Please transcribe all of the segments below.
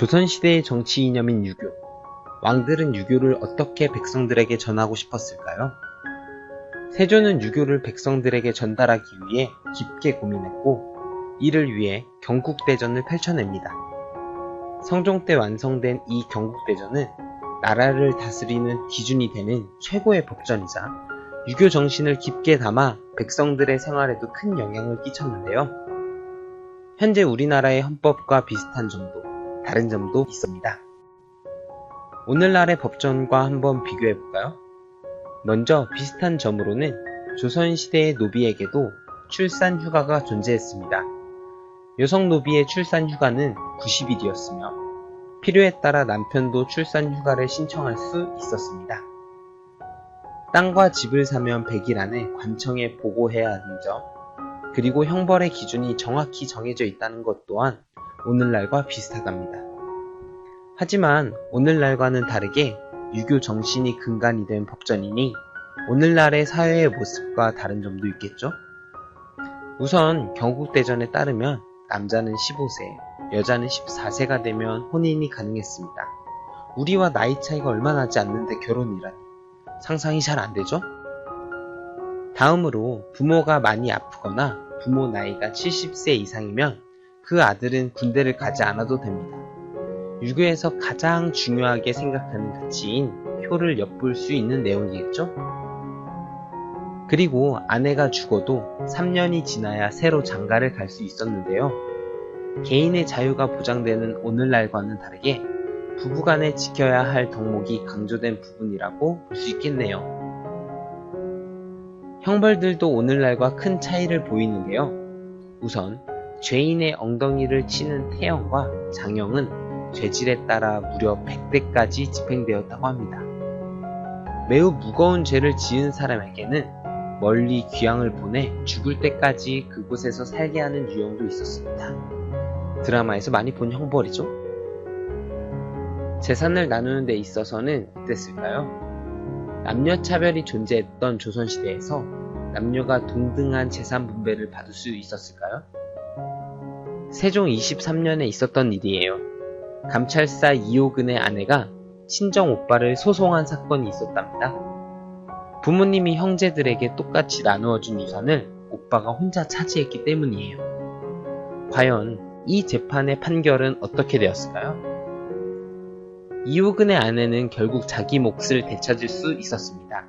조선시대의 정치 이념인 유교. 왕들은 유교를 어떻게 백성들에게 전하고 싶었을까요? 세조는 유교를 백성들에게 전달하기 위해 깊게 고민했고, 이를 위해 경국대전을 펼쳐냅니다. 성종 때 완성된 이 경국대전은 나라를 다스리는 기준이 되는 최고의 법전이자 유교 정신을 깊게 담아 백성들의 생활에도 큰 영향을 끼쳤는데요. 현재 우리나라의 헌법과 비슷한 점도, 다른 점도 있습니다. 오늘날의 법전과 한번 비교해볼까요? 먼저 비슷한 점으로는 조선시대의 노비에게도 출산휴가가 존재했습니다. 여성 노비의 출산휴가는 90일이었으며 필요에 따라 남편도 출산휴가를 신청할 수 있었습니다. 땅과 집을 사면 100일 안에 관청에 보고해야 하는 점, 그리고 형벌의 기준이 정확히 정해져 있다는 것 또한 오늘날과 비슷하답니다. 하지만 오늘날과는 다르게 유교 정신이 근간이 된 법전이니 오늘날의 사회의 모습과 다른 점도 있겠죠? 우선 경국대전에 따르면 남자는 15세, 여자는 14세가 되면 혼인이 가능했습니다. 우리와 나이 차이가 얼마 나지 않는데 결혼이라니 상상이 잘 안 되죠? 다음으로 부모가 많이 아프거나 부모 나이가 70세 이상이면 그 아들은 군대를 가지 않아도 됩니다. 유교에서 가장 중요하게 생각하는 가치인 효를 엿볼 수 있는 내용이겠죠? 그리고 아내가 죽어도 3년이 지나야 새로 장가를 갈 수 있었는데요. 개인의 자유가 보장되는 오늘날과는 다르게 부부간에 지켜야 할 덕목이 강조된 부분이라고 볼 수 있겠네요. 형벌들도 오늘날과 큰 차이를 보이는데요. 우선 죄인의 엉덩이를 치는 태형과 장형은 죄질에 따라 무려 100대까지 집행되었다고 합니다. 매우 무거운 죄를 지은 사람에게는 멀리 귀양을 보내 죽을 때까지 그곳에서 살게 하는 유형도 있었습니다. 드라마에서 많이 본 형벌이죠. 재산을 나누는 데 있어서는 어땠을까요? 남녀차별이 존재했던 조선시대에서 남녀가 동등한 재산 분배를 받을 수 있었을까요? 세종 23년에 있었던 일이에요. 감찰사 이호근의 아내가 친정 오빠를 소송한 사건이 있었답니다. 부모님이 형제들에게 똑같이 나누어준 유산을 오빠가 혼자 차지했기 때문이에요. 과연 이 재판의 판결은 어떻게 되었을까요? 이호근의 아내는 결국 자기 몫을 되찾을 수 있었습니다.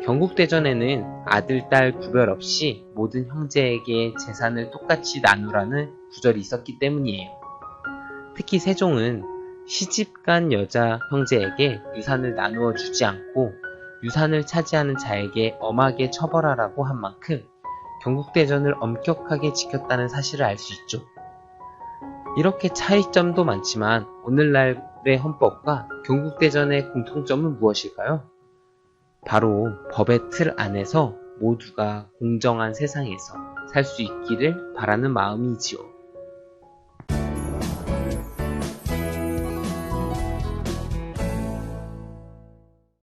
경국대전에는 아들, 딸 구별 없이 모든 형제에게 재산을 똑같이 나누라는 구절이 있었기 때문이에요. 특히 세종은 시집간 여자 형제에게 유산을 나누어 주지 않고 유산을 차지하는 자에게 엄하게 처벌하라고 한 만큼 경국대전을 엄격하게 지켰다는 사실을 알 수 있죠. 이렇게 차이점도 많지만 오늘날의 헌법과 경국대전의 공통점은 무엇일까요? 바로 법의 틀 안에서 모두가 공정한 세상에서 살 수 있기를 바라는 마음이지요.